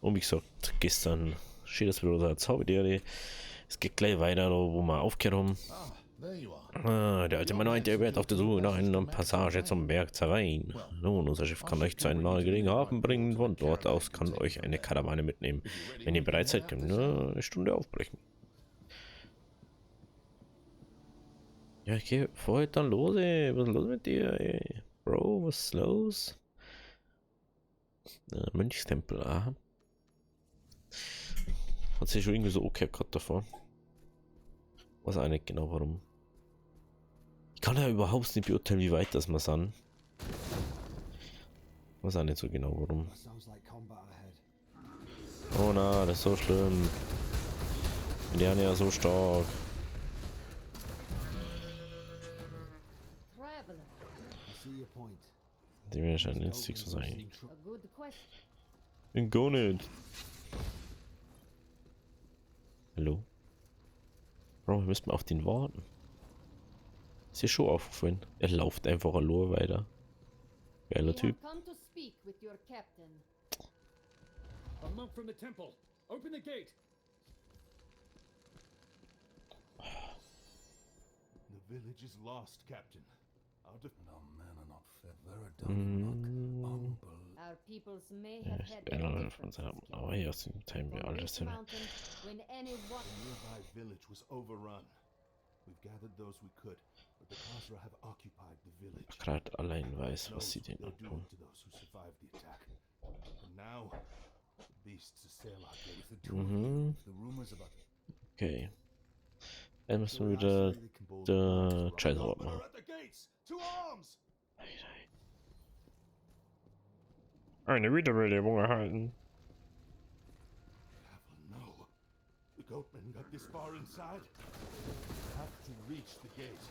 Und wie gesagt, gestern steht das wieder unser Zauberdiary. Es geht gleich weiter, wo wir aufgehört haben. There you are. Der alte Mann meinte, er wird auf der Suche nach einer Passage zum Berg Zerrein. Nun, unser Schiff kann euch zu einem nahegelegenen Hafen bringen. Von dort aus kann euch eine Karawane mitnehmen. Wenn ihr bereit seid, könnt ihr eine Stunde aufbrechen. Ja, ich gehe vorher dann los, ey. Was ist los mit dir, ey? Bro, was ist los? Mönchstempel, aha. Hat sich schon irgendwie so okay gehabt davor. Weiß auch nicht genau warum. Ich kann ja überhaupt nicht beurteilen, wie weit das wir sind. Weiß auch nicht so genau warum. Oh na, das ist so schlimm. Die sind ja so stark. Die werden schon instig so sein. Bin gar nicht. Hallo? Bro, wir müssen auf den warten. Ist hier schon aufgefallen. Er läuft einfach allein weiter. Geiler Typ. A monk from the temple. Open the gate. The village is lost, Captain. Out of no man are not fair. Our peoples may Ja, have ich had erinnere von seinem. Aber hier aus dem Time wir alles sind. when anyone The nearby village was overrun. We've gathered those we could, but the Khazra have occupied the village. Gerade allein weiß, was Knows sie what denn they'll do antun. to those who survived the attack. And now, the beasts assail our gate. The rumors about Okay. Dann müssen wir wieder der Chaser machen. at the gates. To arms! Eine Wiederbelebung erhalten. No. The goatmen got this far inside. We have to reach the gate.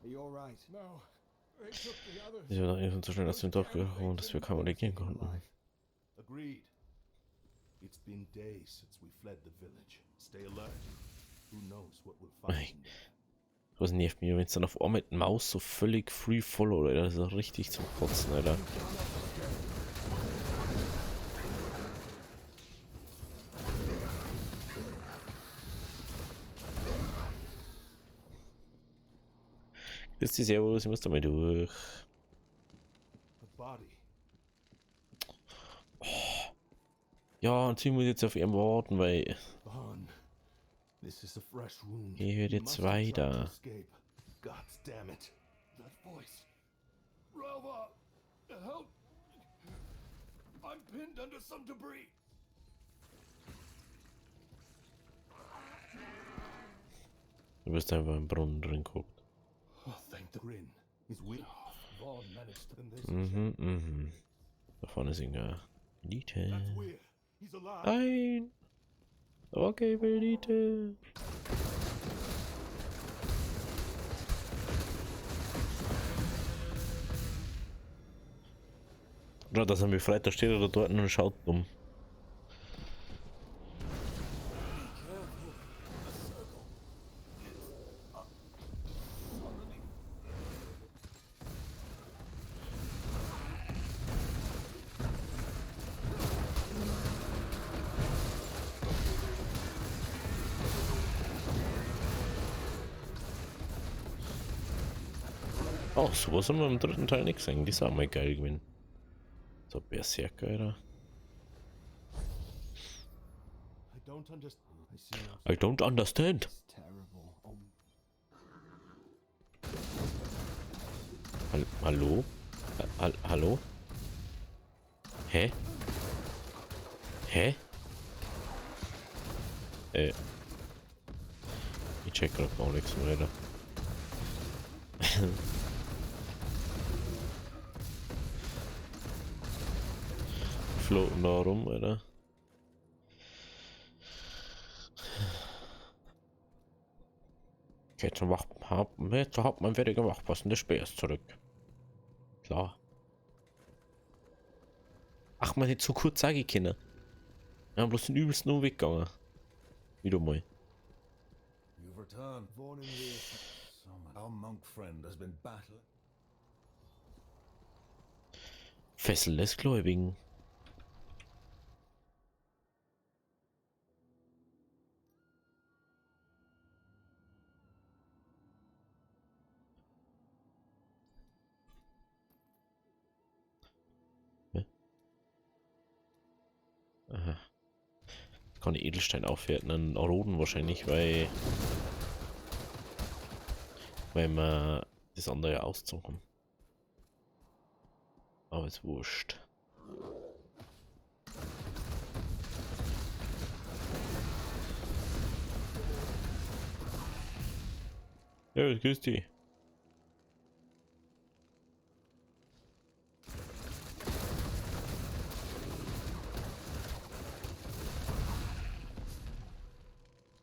Are you all right? No. They took the others. Wir sind so schnell aus dem Dorf gekommen, dass wir kaum reagieren konnten. Agreed. It's been days since we fled the village. Stay alert. Who knows what we'll find in there. Was nervt mich, wenn es dann auf einmal mit Maus so völlig free follow, oder? Das ist richtig zum Kotzen, Alter. Das ist Servus, ich muss da mal durch. A body. Ja, und sie muss jetzt auf ihn warten, weil Vaughn. This is a fresh wound. hier wird You jetzt must have tried to weiter. escape. God damn it. That voice. Relva! Help! I'm pinned under some debris. Du bist einfach im Brunnen drin guckt. Oh, thank the grin. His win. Vaughn managed to this. Da vorne ist eine Elite. That's weird. He's alive. Nein! Okay, Elite. Ja, das haben wir Freitag steht oder dort und schaut um. Oh, sowas haben wir im dritten Teil nicht gesehen. Die ist auch mal geil gewesen. So Berserker, Alter. I don't understand. I see no I don't understand. It's terrible. Oh, Hallo? Hallo? Hä? Hä? Ich check grad auch nichts mehr, Alter. Floaten da rum, Alter. Okay, zum Hauptmann werde gemacht, passende Speer ist zurück. Klar. Ach man, nicht so kurz sage ich Kinder. Wir haben bloß den übelsten Umweg gegangen. Wieder mal. You've returned. Born in the our monk friend has been battling. Fessel des Gläubigen. Aha. Ich kann die Edelstein aufwerten an Roden wahrscheinlich, weil wir das andere auszogen haben. Aber ist wurscht. Ja, grüß dich.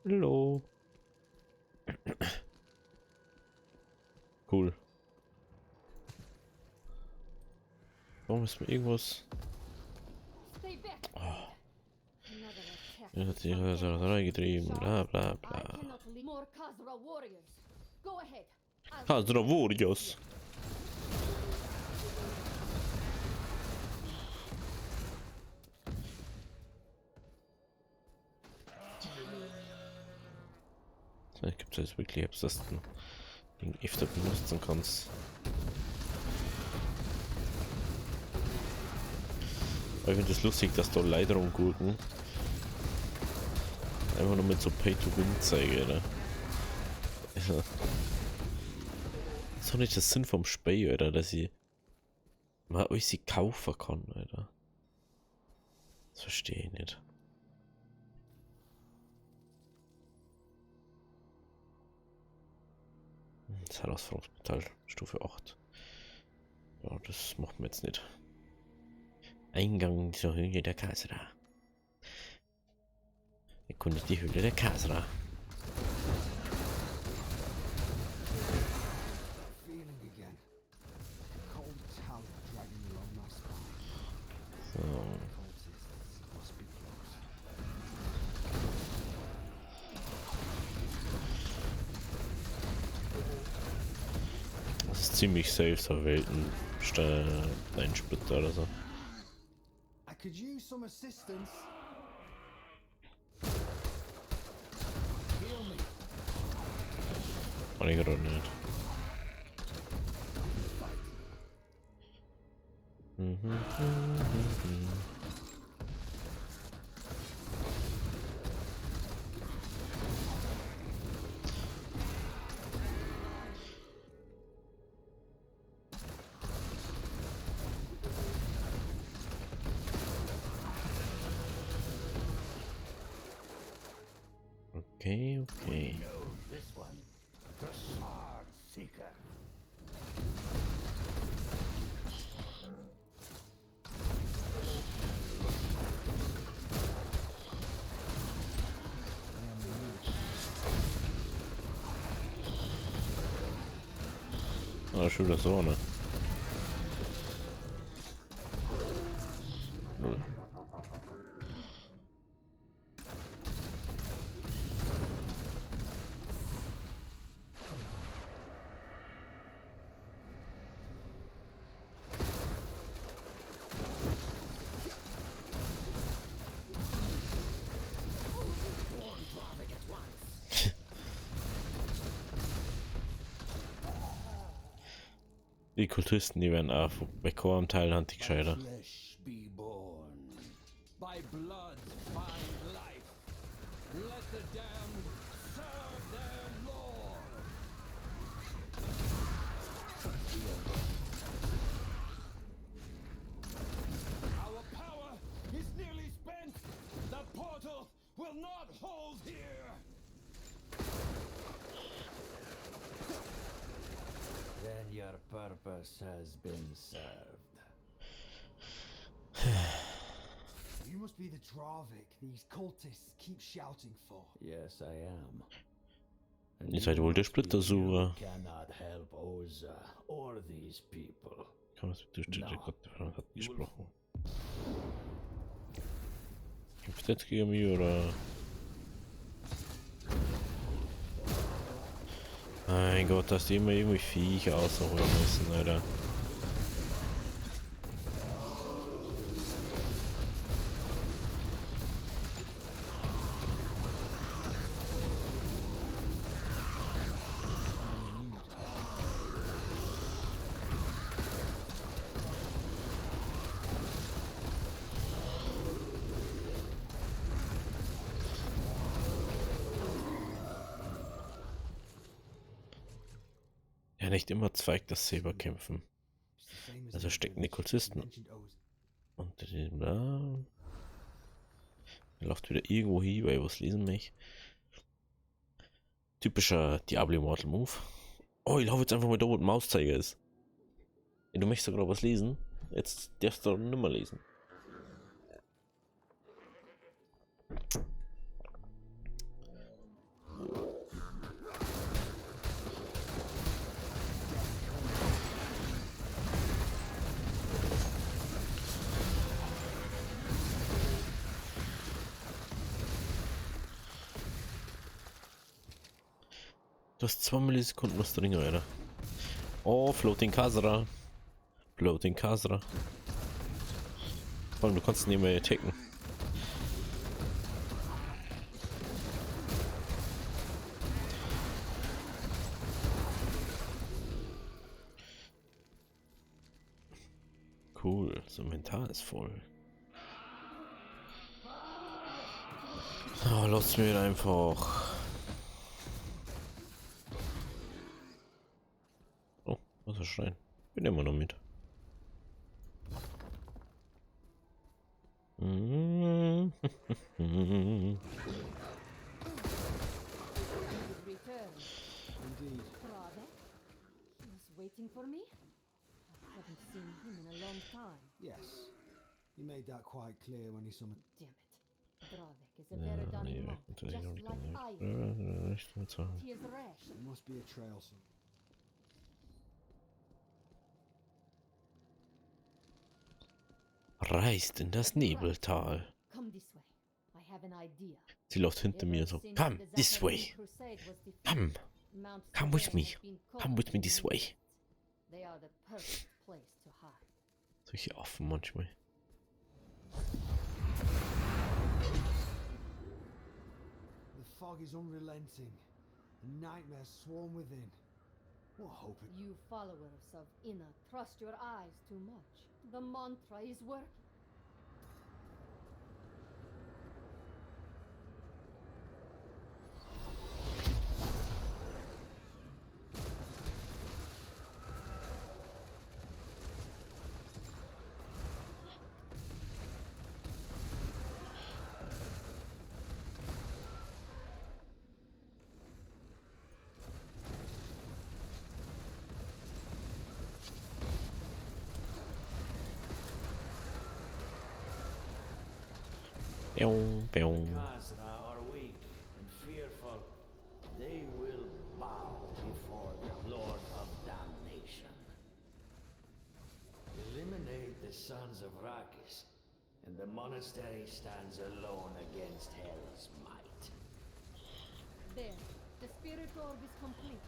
Hallo. Cool. Warum ist mir irgendwas? Stay back. Oh, Another attack. er hat sich reingetrieben. Bla bla I bla. cannot leave more Khazra warriors. Go ahead. I'll Khazra Warriors. Vielleicht gibt es jetzt wirklich etwas, das du gegen öfter benutzen kannst. Aber ich finde es lustig, dass da leider umgurken einfach nur mit so Pay-to-Win zeigen, oder? Das ist doch nicht der Sinn vom Spiel, oder? Dass ich mal euch sie kaufen kann, oder? Das verstehe ich nicht. Das Herausforderungsportal Stufe 8. Ja, das macht man jetzt nicht. Eingang zur Höhle der Khazra. Erkundet die Höhle der Khazra. Feeling again. Cold talent dragging along my spine. So. Cultists must be close. Das ist ziemlich safe, so Welten-Einsplitter oder so. I could use some assistance. Heal me. Kann ich gerade nicht. Okay, okay. This one, the Sword Seeker. Ah, schön das so, ne? Null. Die Kultisten, die werden auch bei Chor am Teil Hand gescheiter. Flesh be born. By blood find life. Let the damned serve their lord. Our power is nearly spent. The portal will not hold here. Then your purpose has been served. You must be the Dravik these cultists keep shouting for. Yes, I am. Ihr seid wohl der Splittersucher. Cannot help Oza or these people. Kann man durch die Gott hat gesprochen. Kämpft jetzt gegen mich oder? Mein Gott, dass die immer irgendwie Viecher aussuchen müssen, Alter. Ja, nicht immer zeigt das Saberkämpfen. It's the same as Also in the stecken die village. Kultisten Mentioned O's. unter dem da. Er läuft wieder irgendwo hin, weil was lesen mich. Typischer Diablo Immortal Move. Oh, ich laufe jetzt einfach mal da, wo der Mauszeiger ist. Ja, du möchtest sogar was lesen. Jetzt darfst du nicht mehr lesen. Du hast 2 Millisekunden was drin, Alter. Oh, Floating Khazra. Floating Khazra. Vor allem, du kannst nicht mehr attacken. Cool, das Inventar ist voll. Oh, lass mir einfach. Oh, Wasserstein. Wir nehmen wir noch mit. You've returned. Indeed. Brother? He was waiting for me? I haven't seen him in a long time. Yes. He made that quite clear when he summoned. Damn it. Dravek is a Veridani monk, just like I am. He is rash. There must be a trail some. Reist in das Nebeltal. Come this way. I have an idea. Sie läuft hinter mir so. Come this way. Come. Come with me. Come with me this way. They are the perfect place to hide. Solche Affen manchmal. The fog is unrelenting. The nightmares swarm within. What hope it... You followers of Inna trust your eyes too much. The mantra is working. Pew. Khazra are weak and fearful. They will bow before the Lord of Damnation. Eliminate the sons of Rakis, and the monastery stands alone against Hell's might. There, the spirit orb is complete.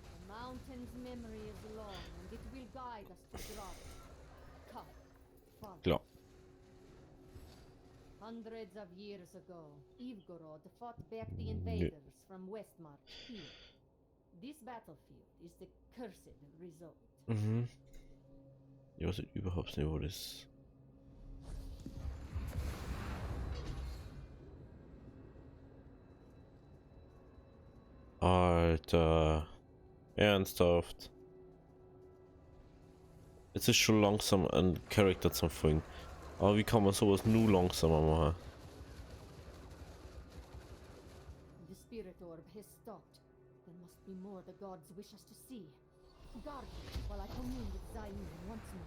The mountain's memory is long, and it will guide us to Dravik. Come, follow. Klar. Hundreds of years ago, Ivgorod fought back the invaders from Westmark here. This battlefield is the cursed result. Mhm. Ich weiß überhaupt nicht, wo das. Alter. Ernsthaft. Es ist schon langsam ein Charakter zum Folgen. Aber wie kann man sowas nur langsamer machen? The spirit orb has stopped. There must be more the gods wish us to see. Guard it while I commune with Zayn once more.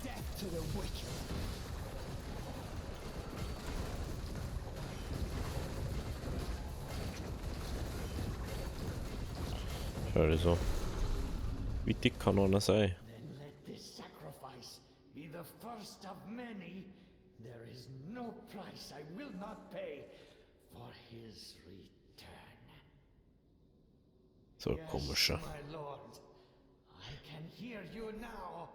Death to the wicked! Schade so. Wie dick kann einer sein? Then let this sacrifice be the first of many. There is no price I will not pay for his return. So Yes, komischer. my lord, I can hear you now.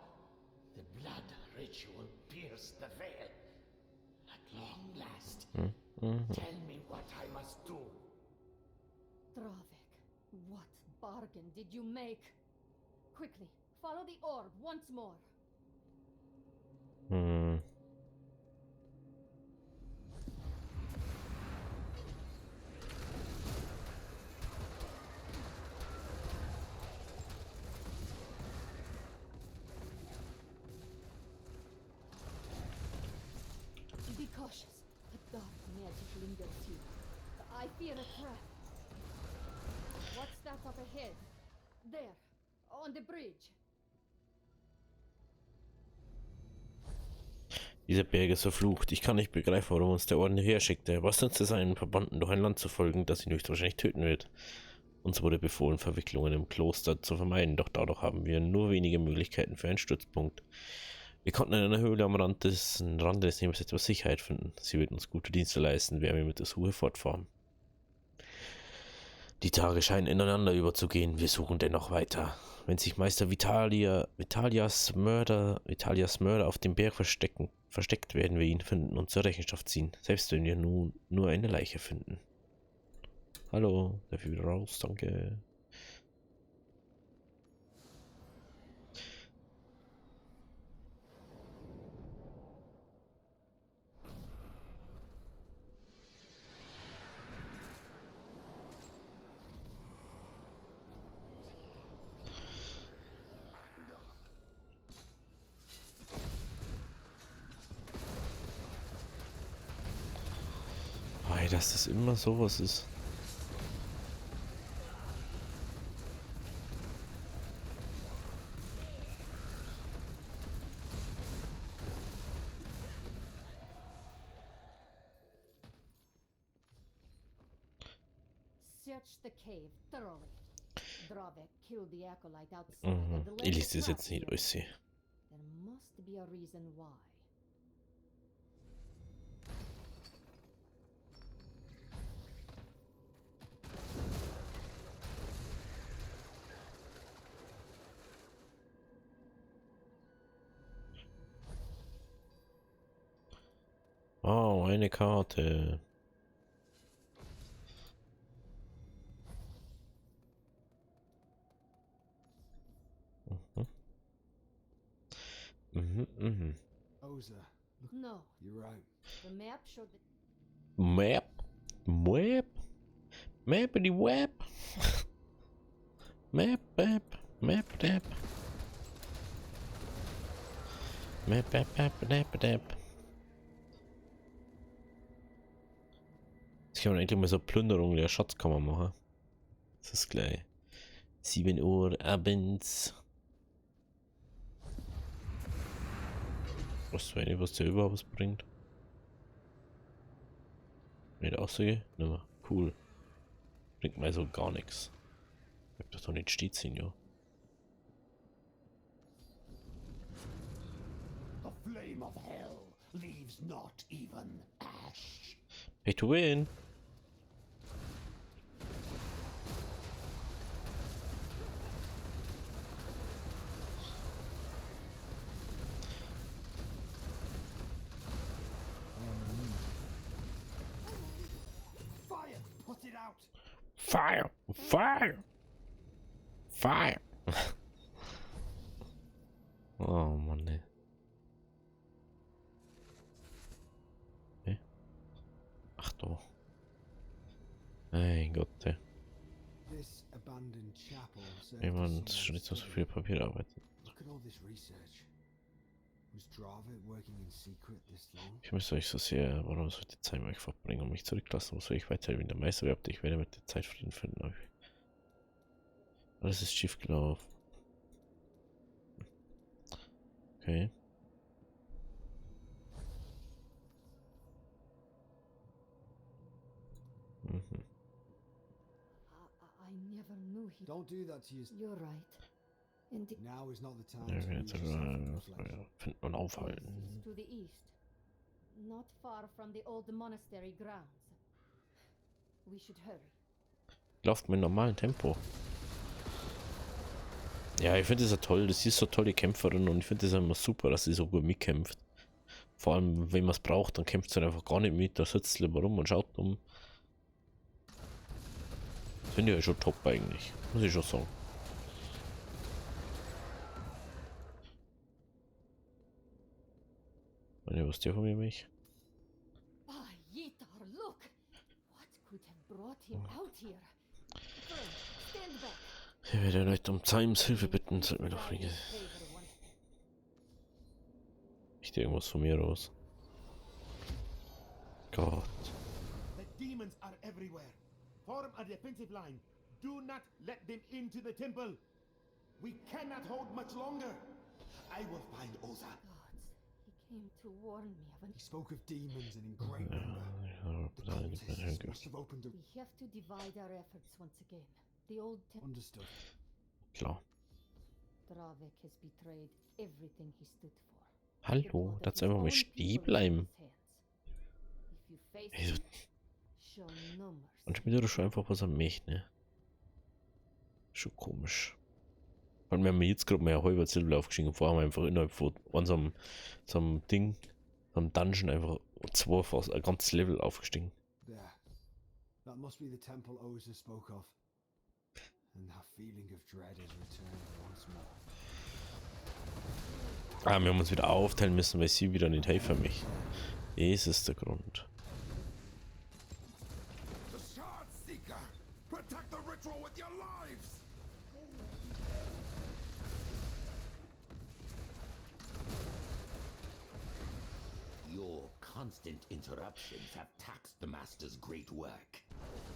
The blood ritual pierced the veil. At long last, tell me what I must do. Dravik, what bargain did you make? Quickly, follow the orb once more. Hm. Be cautious. A dark magic lingers here. I fear a trap. What's that up ahead? There, on the bridge. Dieser Berg ist verflucht. Ich kann nicht begreifen, warum uns der Orden hierher schickte. Was nützt es einen Verbannten, durch ein Land zu folgen, das ihn höchstwahrscheinlich töten wird? Uns wurde befohlen, Verwicklungen im Kloster zu vermeiden, doch dadurch haben wir nur wenige Möglichkeiten für einen Stützpunkt. Wir konnten in einer Höhle am Rande des Nebels etwas Sicherheit finden. Sie wird uns gute Dienste leisten, während wir mit der Suche fortfahren. Die Tage scheinen ineinander überzugehen. Wir suchen dennoch weiter. Wenn sich Meister Vitalias Mörder auf dem Berg versteckt, werden wir ihn finden und zur Rechenschaft ziehen. Selbst wenn wir nun nur eine Leiche finden. Hallo, darf ich wieder raus? Danke. Ei, dass das immer sowas ist. Search the cave thoroughly. Dravik killed the acolyte outside and led Ich the lese das trap jetzt nicht here. durch. There must be a reason why. Oh, eine Karte. Oza, look, No, you're right. the map showed that Map? Map? Mappity web? Map. Jetzt kann man endlich mal so Plünderung der Schatzkammer machen. Das ist gleich 7 Uhr abends. Was weiß ich, was der überhaupt was bringt. Nicht aussage? Nimmer. Cool. Bringt mir so gar nichts. Ich hab das doch nicht stehen sehen, ja. The flame of hell leaves not even ash. Pay to win. Fire! Put it out! Fire! Fire! Fire! Oh Mann, ey. Okay. Ach doch. Mein Gott, ey. This abandoned chapel served Ey as Mann, das ist someone's schon nicht so study. viel Papierarbeit. Look at all this research. Was Dravik working in secret this long? Ich müsste euch so sehr, warum soll ich die Zeit mit euch verbringen und mich zurücklassen? Wo soll ich weiter wie der Meister werbt? Ich werde mit der Zeit Frieden finden. Aber alles ist schief gelaufen. Okay. Mhm. I never knew he. Don't do that to yourself. You're right. And it Now is not the time Ja, to wir lose jetzt, yourself in reflection. finden und aufhalten. is to the east, not far from the old monastery grounds. We should hurry. Läuft mit normalem Tempo. Ja, ich finde das ja toll. Das ist so tolle Kämpferin und ich finde das immer super, dass sie so gut mitkämpft. Vor allem, wenn man es braucht, dann kämpft sie einfach gar nicht mit. Da sitzt sie lieber rum und schaut um. Das finde ich ja schon top eigentlich. Muss ich schon sagen. Was der von mir mich? Ah, Yitar, look! What could have brought him out here? Friend, stand back. Ich werde erneut um Zimes Hilfe bitten, sollte mir doch nicht irgendwas von mir raus. Gott. The demons are everywhere. Form a defensive line. Do not let them into the temple. We cannot hold much longer. I will find Oza. Gods, he came to warn me of an... He spoke of demons and in great number. The cultists must have opened a... We have to divide our efforts once again. The old temple... Understood. Klar. Dravek has betrayed everything he stood for. Hallo, lass einfach mal stehen bleiben. If you face Also, him, show no mercy. manchmal tut er schon einfach was an mich, ne? Schon komisch. Weil wir haben jetzt gerade mal ein halbes Level aufgestiegen. Vorher haben wir einfach innerhalb von unserem so einem Ding, so einem Dungeon einfach fast ein ganzes Level aufgestiegen. There. That must be the temple Oza spoke of. And that feeling of dread has returned once more. Ah, wir haben uns wieder aufteilen müssen, weil sie wieder nicht helfen mich. Das ist der Grund. The Shard Seeker! Protect the ritual with your lives! Your constant interruptions have taxed the Master's great work.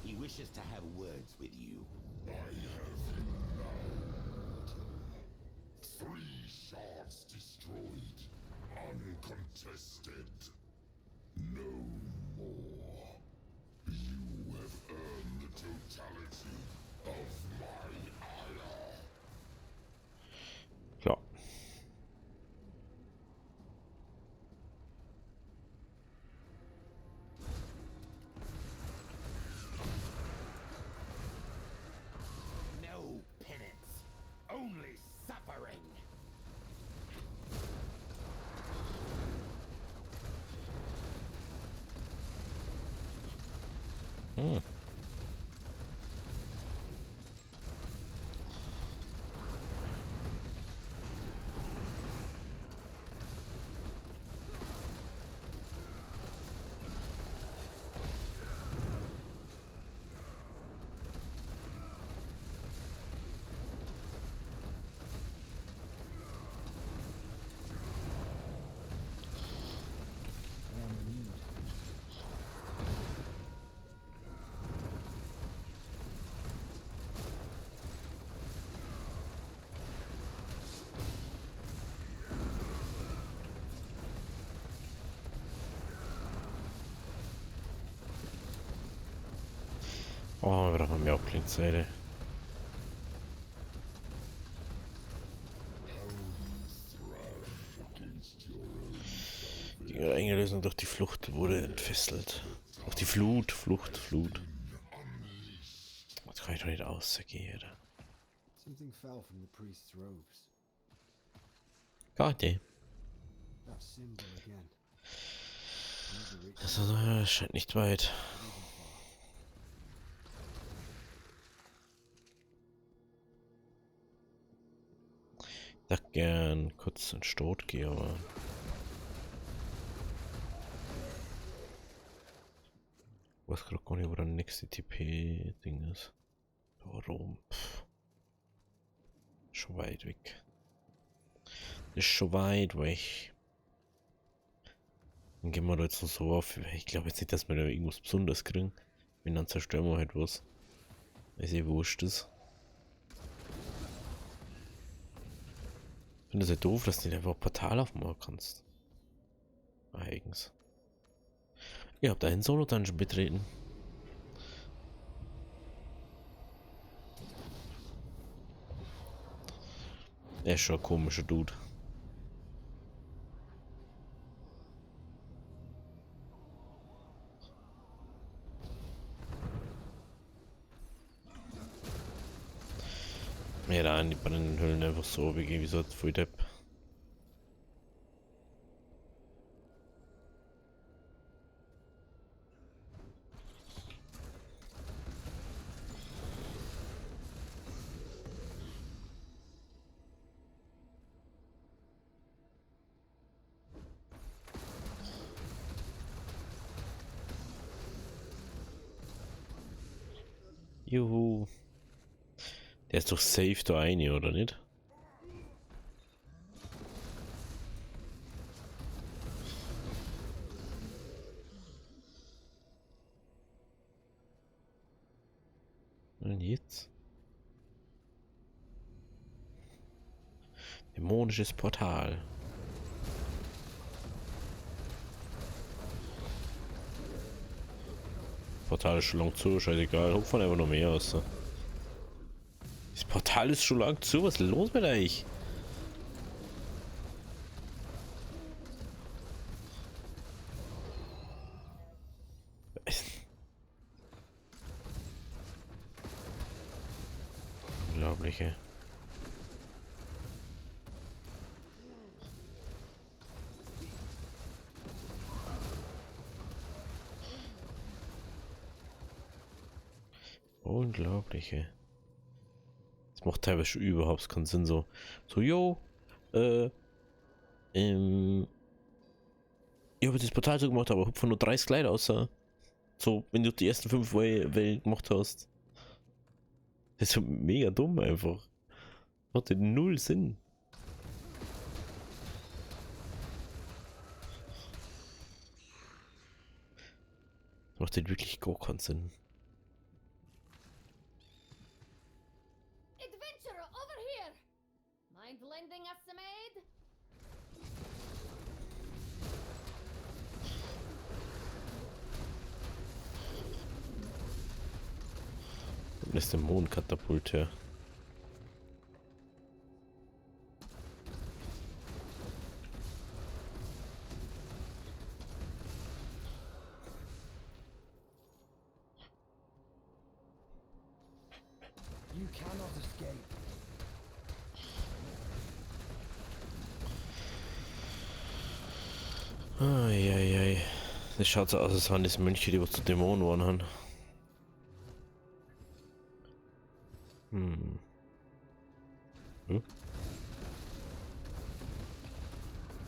He wishes to have words with you. I have him now. 3 shards destroyed. Uncontested. No more. You have earned the totality of my ire. Klar. No penance, only suffering. Oh, wir brauchen mehr Blinkseile. Die Eingelösung durch die Flucht wurde entfesselt. Durch die Flut. Das kann ich doch nicht ausgehen. Something fell from the priest's robes. Karte. That symbol again. Never reached Das scheint nicht weit. Ich dachte gern kurz in Stot gehe, aber... Ich weiß gerade gar nicht, wo der nächste TP-Ding ist. Warum? Schon weit weg. Ist schon weit weg. Dann gehen wir da jetzt noch so auf. Ich glaube jetzt nicht, dass wir da irgendwas Besonderes kriegen. Wenn dann zerstören wir halt was. Weil es eh wurscht ist. Ich finde es ja doof, dass du nicht einfach ein Portal aufmachen kannst. Eigens. Ihr habt einen Solo-Dungeon betreten. Er ist schon ein komischer Dude. Ja, da an die brennenden Hüllen einfach so, wie so voll Depp. Juhu. Der ist doch safe da eine, oder nicht? Und jetzt? Dämonisches Portal. Portal ist schon lang zu, scheißegal. Hupfen einfach noch mehr aus. Das Portal ist schon lang zu, was ist los mit euch? Unglaubliche. Unglaubliche. Das macht teilweise schon überhaupt keinen Sinn, so, yo, ich habe das Portal so gemacht, aber hab nur 30 Kleider außer. So, wenn du die ersten 5 Wellen gemacht hast. Das ist so mega dumm einfach. Macht null Sinn. Das macht wirklich gar keinen Sinn. Adventurer, over here! Mind lending us some aid? Das ist der Mondkatapult her. You cannot escape. Eieiei. Das schaut so aus, als waren das Mönche, die was zu Dämonen waren haben.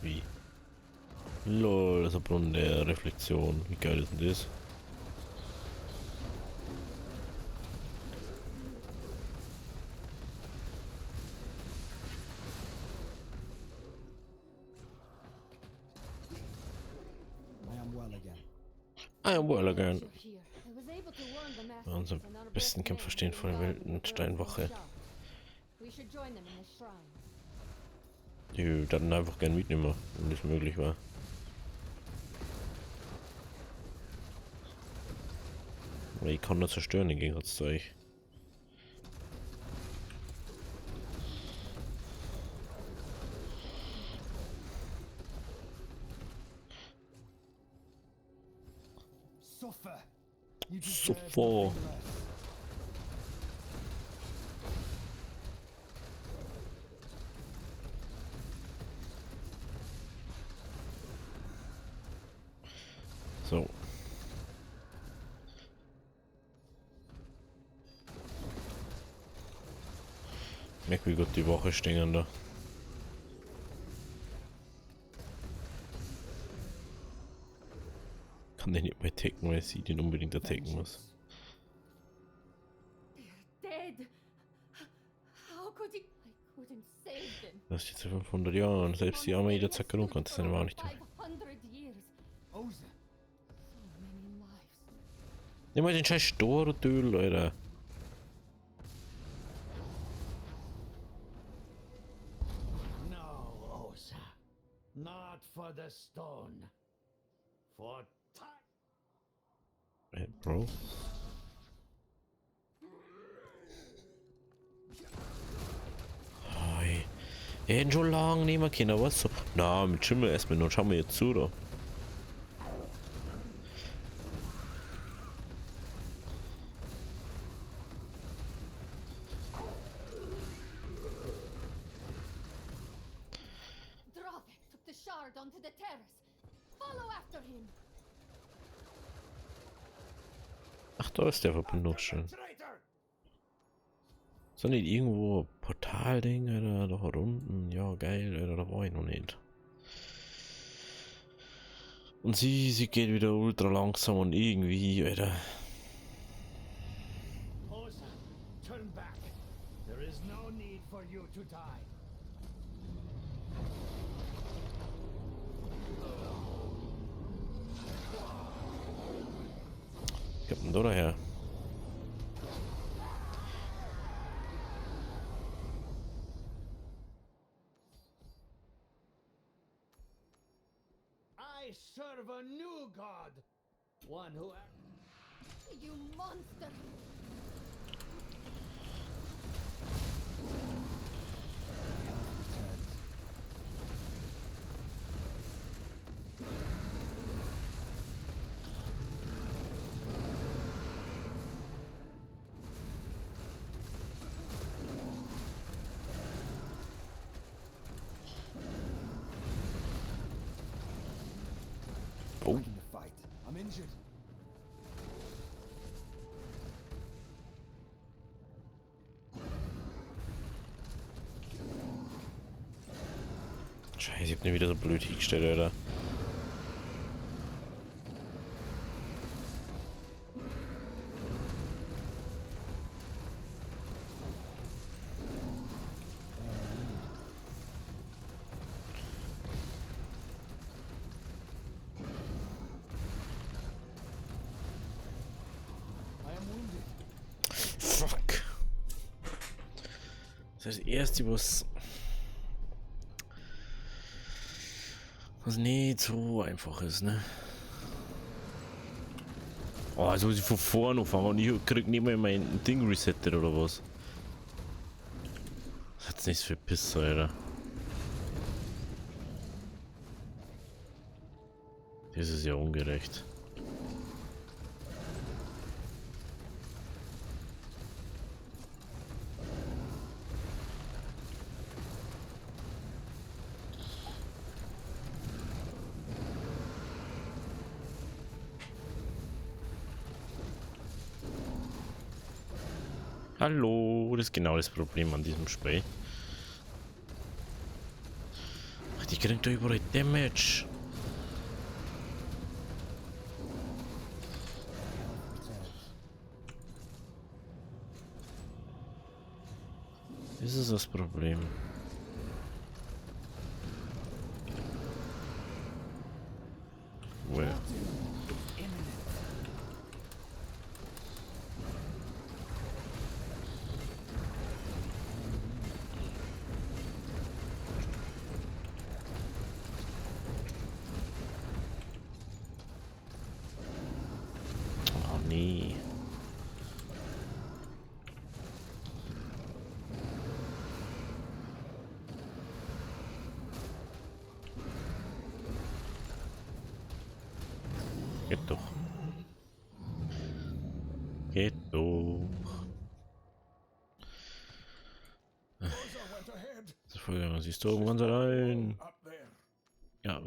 Wie? Lol, das ist ein Brunnen der Reflexion. Wie geil ist denn das? I am well again. I am well again. You're here. I was able to warn the Ja, unsere messengers and our besten best Kämpfer men stehen who vor der guard wilden the Steinwache. Earth's shout. We should join them in the shrine. Die dann einfach gern mitnehmen, wenn das möglich war. Aber ich kann nur zerstören im Gegensatz zu euch. Suffer. You Suffer. deserve nothing less. So. Merk, wie gut die Woche stehen da. Kann den nicht mehr taken, weil sie den unbedingt attacken muss. They're dead. How could he? I couldn't save them. Das ist jetzt 500 Jahre und selbst die arme Ida Zakarun konnte seine Wahl nicht tun. 500 years. Oza. So many lives. Nimm mal den scheiß Stor-Tür, Leute. No, Osa. Not for the stone. For time. Hey, Bro. Hi. hätten schon lange nehmen können, was so. Na, mit Schimmel erstmal, dann schauen wir jetzt zu, da. Drake took the shard onto the terrace. Follow after him. Ach, da ist der Verbindung schon. Traitor! So nicht irgendwo ein Portalding oder da unten? Ja, geil, oder da war ich noch nicht. Und sie geht wieder ultra langsam und irgendwie, Alter. Osa, turn back. There is no need for you to die. Kommt denn da daher? I serve a new god. One who... You monster! Oh, Back in the fight. I'm injured. Scheiße, ich hab nicht wieder so blöd hingestellt, Alter. I am wounded. Fuck. Das ist das erste, was nicht so einfach ist, ne? Oh, also ich von vorne anfangen und ich krieg nicht mehr mein Ding resettet oder was? Das hat's nichts für Pisser, Alter. Das ist ja ungerecht. Hallo, das ist genau das Problem an diesem Spiel. Ach, die kriegen doch überall Damage. Das ist das Problem. Well. Oh nee. Geht doch. Geht doch. Osa went ahead. Das Folge, siehst du oben ganz allein. Up there. Ja,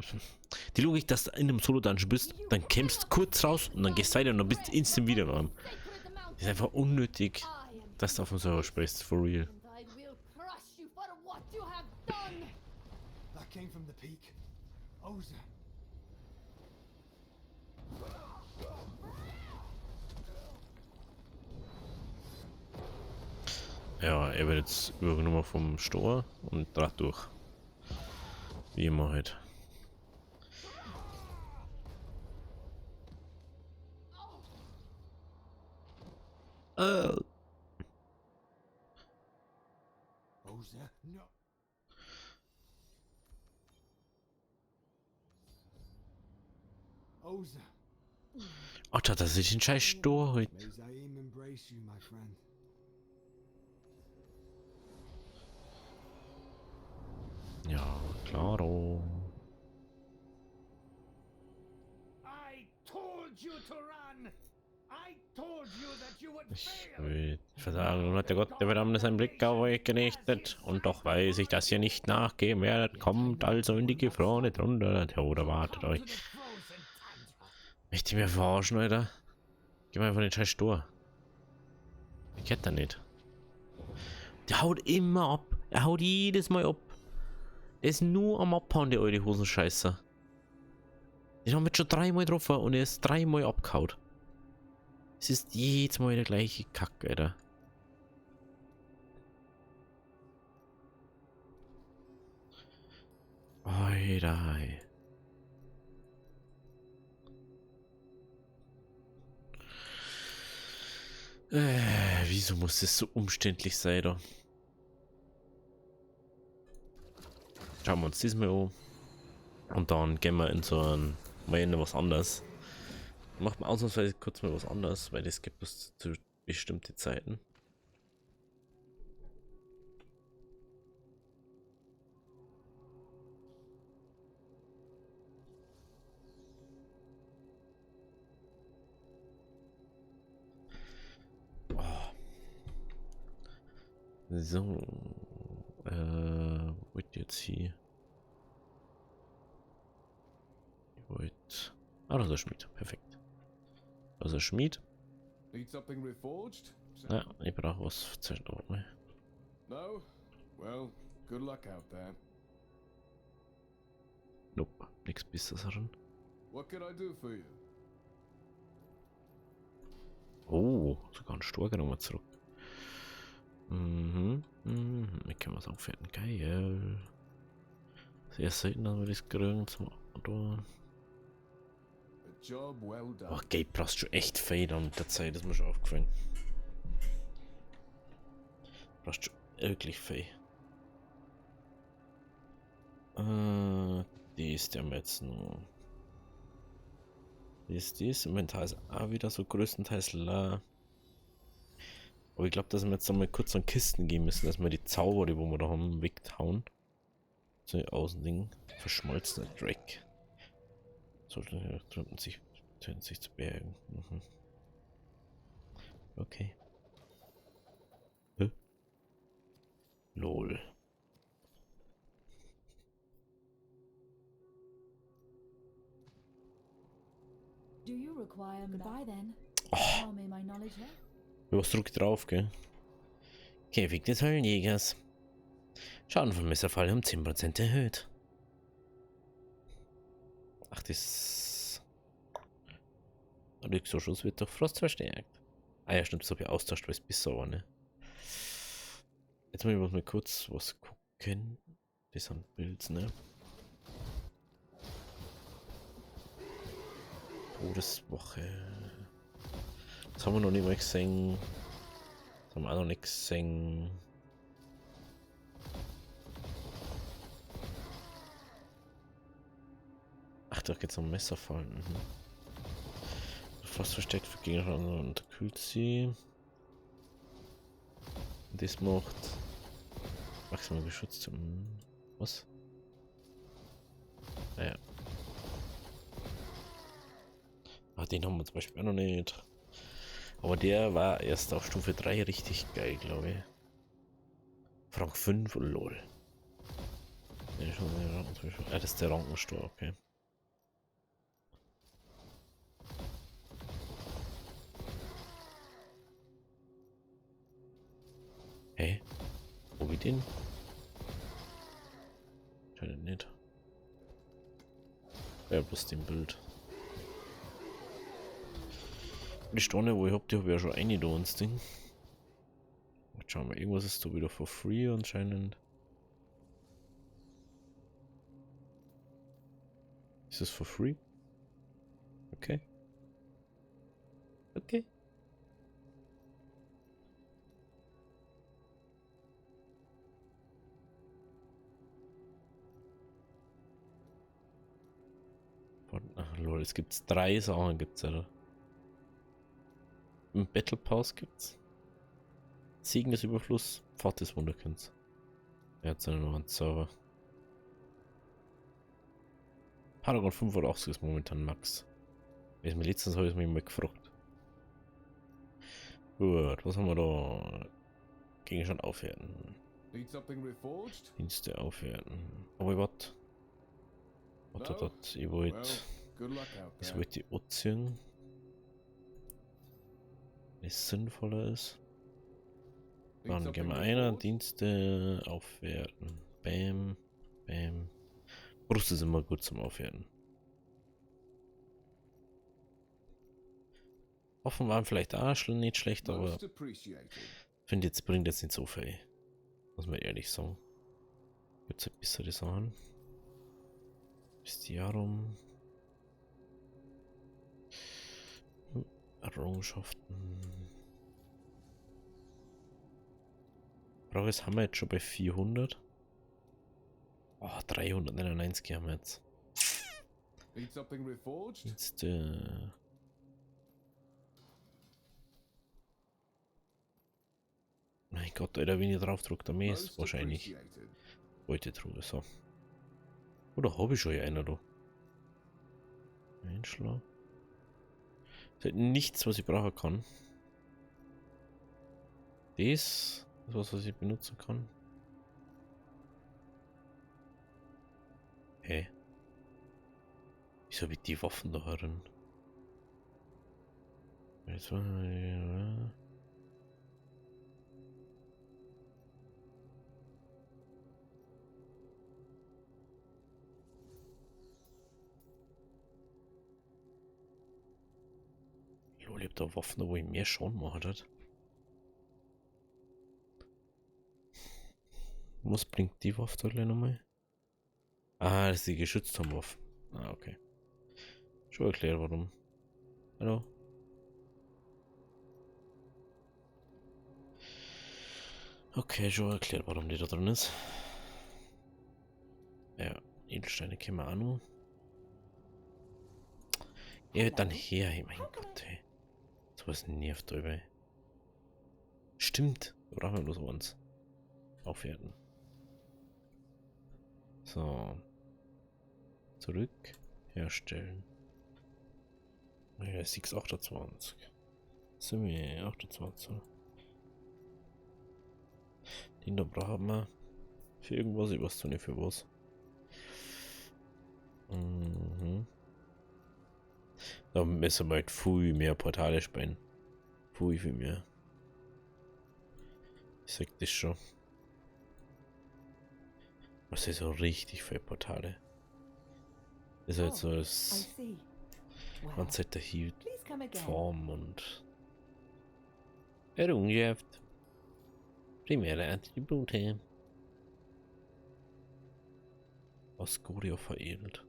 die Logik, dass du in einem Solo-Dungeon bist, dann kämpfst kurz raus und dann gehst du weiter und dann bist du instant wieder dran. Sacred mountain. Das ist einfach unnötig, I am dass du auf dem Server sprichst, for real. and I will crush you for what you have done. That came from the peak. Oza. Ja, er wird jetzt übergenommen vom Stor und draht durch. Wie immer halt. Oza? No. Oza. Alter, das ist ein scheiß Stor heute. May Zaim embrace you, my friend. Ja, klaro. I told you to run. I told you that you would Ich fail. will versagen, nun hat der Gott der Verdammnis einen Blick auf euch gerichtet. Und doch weiß ich, dass ihr nicht nachgeben werdet. Kommt also in die Gefrorene drunter. Der Tod erwartet euch. To the frozen tundra. Möchte ich mir verarschen, Alter? Geh mal einfach den scheiß Stor. Ich kennt er nicht. Der haut immer ab. Er haut jedes Mal ab. Der ist nur am Abhauen, der alte Hosenscheißer. Den haben wir jetzt schon 3-mal getroffen und er ist 3-mal abgehauen. Es ist jedes Mal der gleiche Kack, Alter. Alter. Wieso muss es so umständlich sein, da? Schauen wir uns diesmal an. Und dann gehen wir in so ein... mal in was anderes. Macht man ausnahmsweise kurz mal was anderes, weil das gibt es zu bestimmte Zeiten. Oh. So. Wo wird jetzt hier? Ich wollte... Ah, das ist der Schmied. Perfekt. Das ist der Schmied. Need something reforged? Ja, ich brauche was zwischen Ordnung. No? Well, good luck out there. Nope, nichts Besseres drin. What can I do for you? Oh, sogar ein Stor genommen zurück. Ich kann was aufwerten. Geil. Sehr selten, dass wir das kriegen zum Auto. A job well done. Oh, Gabe brauchst schon echt Federn mit der Zeit, das ist mir schon aufgefallen. Brauchst schon wirklich Fee. Die ist ja jetzt nur. Ist dies Inventar ist auch wieder so größtenteils leer. Aber ich glaube, dass wir jetzt noch mal kurz an Kisten gehen müssen, dass wir die Zauber, die wo wir da haben, weghauen. So die Außending. Verschmolzener Dreck. Sollte töten sich zu bergen. Okay. Lol. Do you require goodbye then? How may my knowledge help? Was drückt drauf, gell? Käfig des Höllenjägers. Schaden von Messerfall um 10% erhöht. Ach, das... Rückschuss wird durch Frost verstärkt. Ah ja, stimmt, das habe ich austauscht, weil es besser war, ne? Jetzt mal kurz was gucken. Das sind Builds, ne? Todeswoche. Das haben wir noch nicht mal gesehen. Das haben wir auch noch nicht gesehen. Ach, da geht's um Messerfallen. Fast versteckt für Gegner unterkühlt sie. Das macht maximal geschützt. Was? Naja. Ah, den haben wir zum Beispiel auch noch nicht. Aber der war erst auf Stufe 3 richtig geil, glaube ich. Frank 5 und lol. Ja, schon das ist der Rankenstor, okay. Hey, wo wir den? Scheint nicht. Ja, bloß dem Bild. Die Stunde, wo ich hab, die habe ich ja schon eine da ins Ding. Jetzt schauen wir, irgendwas ist da wieder for free anscheinend. Ist es for free? Okay. Okay. Ach lol, es gibt 3 Sachen, gibt's ja da. Im Battle Pass gibt's Siegen des Überfluss, Pfad des Wunderkinds. Er hat seinen neuen Server. Paragon 85 ist momentan Max. Letztens habe ich mich mal gefragt. Gut, was haben wir da? Gegenstand aufwerten. Need something reforged? Dienste aufwerten. Aber was? Ich Well, wollte. good luck out Ich there. wollte die Ozean. Wenn es sinnvoller ist. Need Dann gehen something wir einer. reforged? Dienste aufwerten. Bam. Bam. Brust ist immer gut zum Aufwerten. Offen waren vielleicht auch schon nicht schlecht, aber Most appreciated. finde jetzt bringt jetzt nicht so viel. Muss man ehrlich sagen. Gibt es ein bessere Sachen? Bestiarum. Errungenschaften. Frage ist, haben wir jetzt schon bei 400? Oh, 399 haben wir jetzt. Need something reforged? Jetzt, mein Gott, Alter, wenn ich drauf drücke, dann ist Most wahrscheinlich appreciated. Beutetruhe, so. Oder habe ich schon ja einer da? Einschlag. Das ist halt nichts, was ich brauchen kann. Das ist was ich benutzen kann. Hä? Wieso habe ich die Waffen da herin? Jetzt war ich hab da Waffen, wo ich mehr Schaden machen hat. Was bringt die Waffe da gleich nochmal? Ah, das ist die Geschützturmwaffe. Ah, okay. Schon erklärt, warum. Hallo? Okay, schon erklärt, warum die da drin ist. Ja, Edelsteine können wir auch noch. Ja, dann her, hey, mein Gott, hey. So was nervt drüber. Stimmt, wir brauchen bloß uns aufwerten. So. Zurück. Herstellen. Ja, 628. Sind wir 28. Den da brauchen wir für irgendwas, ich weiß nicht für was. Mhm. Da müssen wir halt viel mehr Portale spielen. Viel mehr. Ich sag das schon. Was ist so richtig viele Portale? Das ist halt so das ganze Zeit der Form und Errungenschaft. Primäre Attribute. Oscurio veredelt.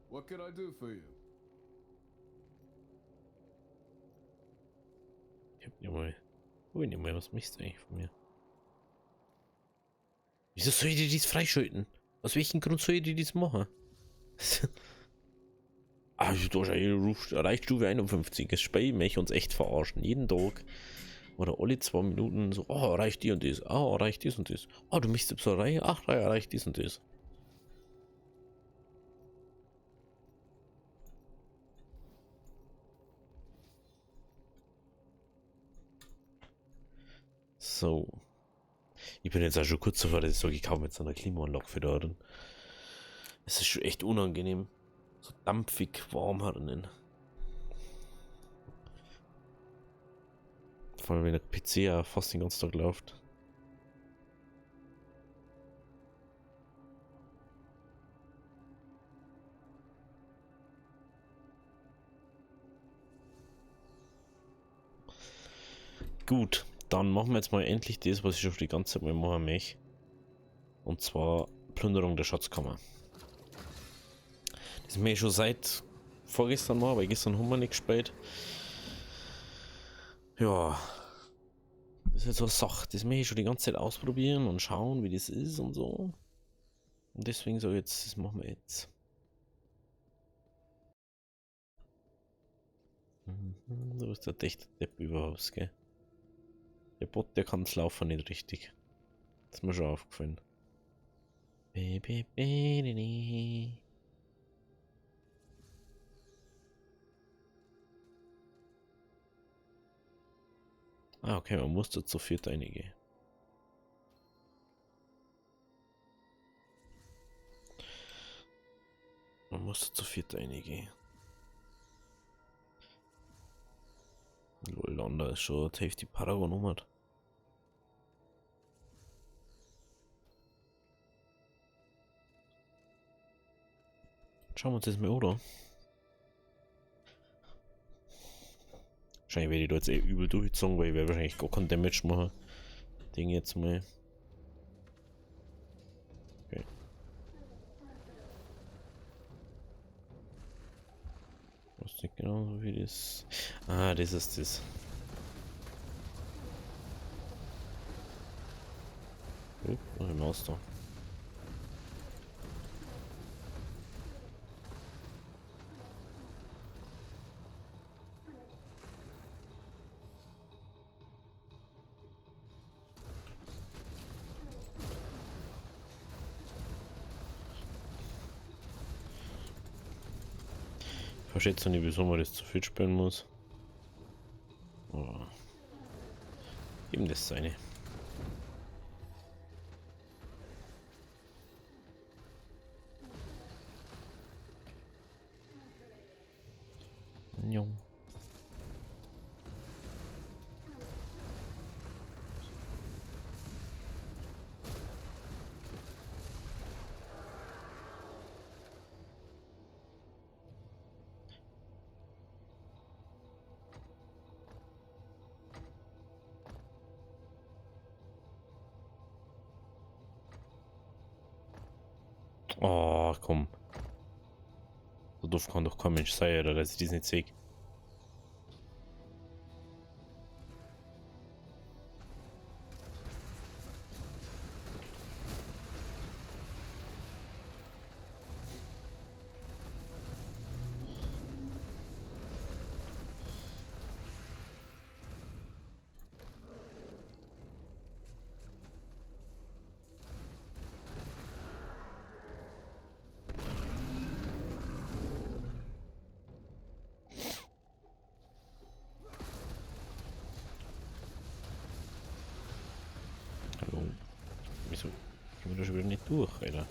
What can I do for you? Ich hab nicht mal, was möchtest du eigentlich von mir? Wieso soll ich dir dies freischalten? Aus welchem Grund soll ich dir dies machen? Also, du erreicht Stufe 51. Das Spiel möchte uns echt verarschen. Jeden Tag. Oder alle 2 Minuten so, oh, erreicht die und das. Oh, erreicht dies und das. Oh, du möchtest so Reihe. Ach, erreicht dies und das. So. Ich bin jetzt auch schon kurz davor, dass ich sage, ich kaufe mit so einer Klimaanlage für da drin. Es ist schon echt unangenehm. So dampfig warm herinnen. Vor allem wenn der PC ja fast den ganzen Tag läuft. Gut, dann machen wir jetzt mal endlich das, was ich schon die ganze Zeit mal machen möchte. Und zwar Plünderung der Schatzkammer. Das ist mir schon seit vorgestern mal, weil gestern haben wir nicht gespielt. Ja. Das ist jetzt so eine Sache, das möchte ich schon die ganze Zeit ausprobieren und schauen, wie das ist und so. Und deswegen so jetzt, das machen wir jetzt. Du bist der echte Depp überhaupt, gell? Der Bot, der kann das Laufen nicht richtig. Das ist mir schon aufgefallen. Ah, okay, man muss da zu viert einige. Man muss da zu viert einige. Lol, da ist schon die Paragon Nummer. Schauen wir uns das mal an. Wahrscheinlich werde ich da jetzt eh übel durchgezogen, weil ich werde wahrscheinlich gar kein Damage machen. Ding jetzt mal. Okay. Ich weiß nicht genau, wie das... Ah, das ist das. Oh, die Maus da. Ich verstehe jetzt nicht, wieso man das zu viel spielen muss. Oh. Eben das seine. Jung. Oh, komm. So doof kann doch kein Mensch sein, oder dass ich das nicht sehe. Hallo. Wieso gehen wir da schon wieder nicht durch, Alter?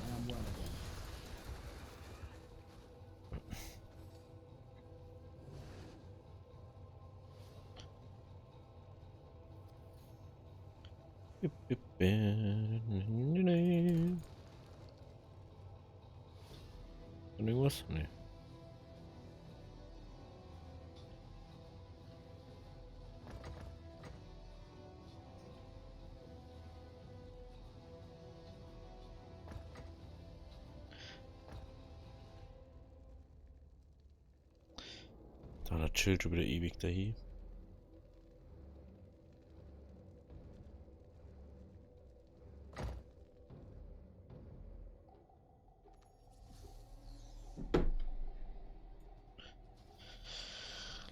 I am well again. Und irgendwas? Nee. Da chillt schon wieder ewig dahin.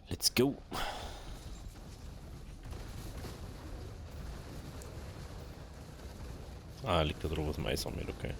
Let's go. Ah, liegt da drauf was dem Eis an mit, okay.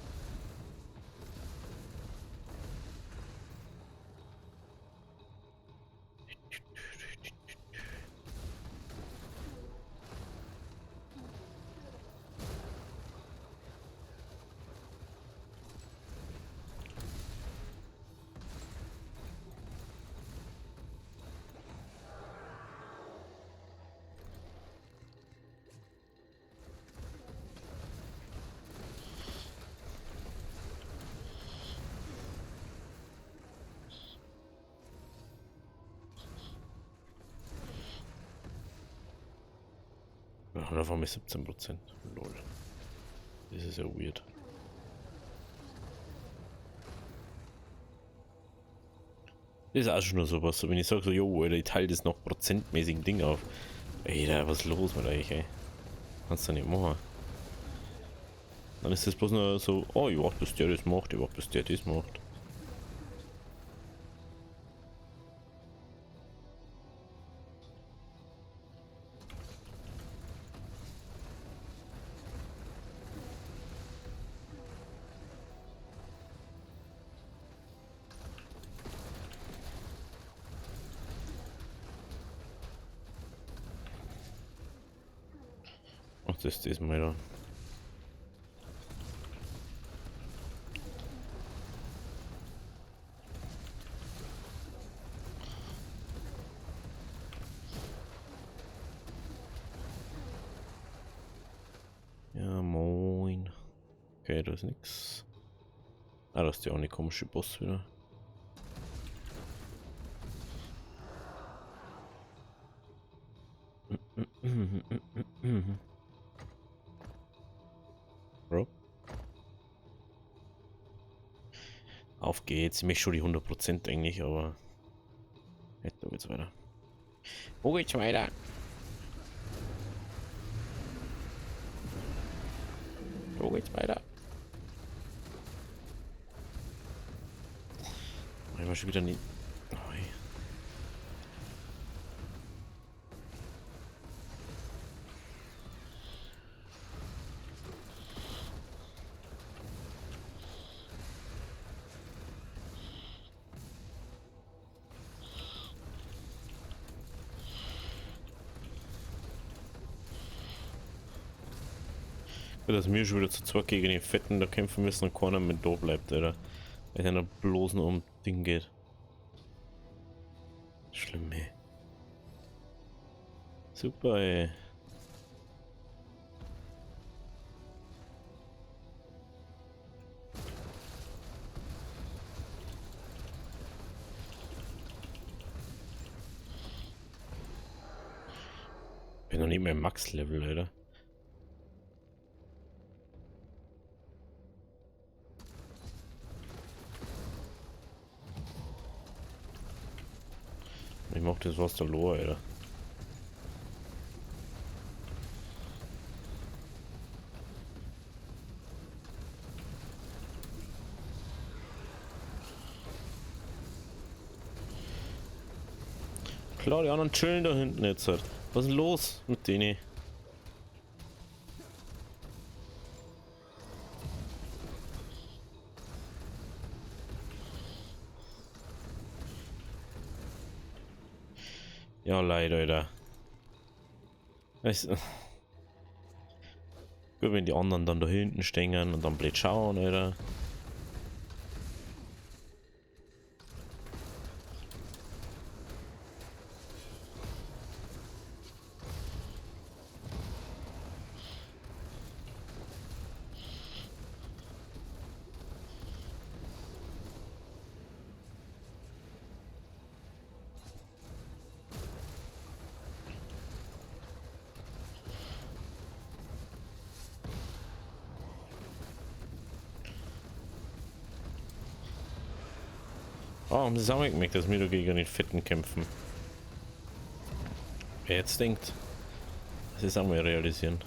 Oder war mir 17%. Lol. Das ist ja weird. Das ist auch schon nur sowas. So, wenn ich sage so, jo, Alter, ich teile das noch prozentmäßigen Ding auf. Ey, da, was ist los mit euch, ey? Kannst du nicht machen. Dann ist das bloß nur so, oh, ich warte, bis der das macht, ich warte, bis der das macht. Ach, das ist diesmal da. Ja, moin. Okay, da ist nix. Ah, da ist ja auch eine komische Boss wieder. Bro. Auf geht's. Ich möchte schon die 100% eigentlich, aber... Jetzt geht's weiter. Wo geht's weiter? Wo geht's weiter? Ich war schon wieder nie... Oh, ey. Dass wir schon wieder zu zweit gegen den Fetten da kämpfen müssen und keiner mit da bleibt, Alter. Weil einer bloß nur um Ding geht. Schlimm, ey. Super, ey. Bin noch nicht mehr im Max-Level, Alter. Ich mach das was da los, Alter. Klar, die anderen chillen da hinten jetzt halt. Was ist denn los mit denen? Ja, leider, Alter. Weißt du, gut, wenn die anderen dann da hinten stehen und dann blöd schauen, Alter. Oh, haben sie es auch gemerkt, dass wir da gegen den Fetten kämpfen. Wer jetzt denkt, das ist auch mal realisieren.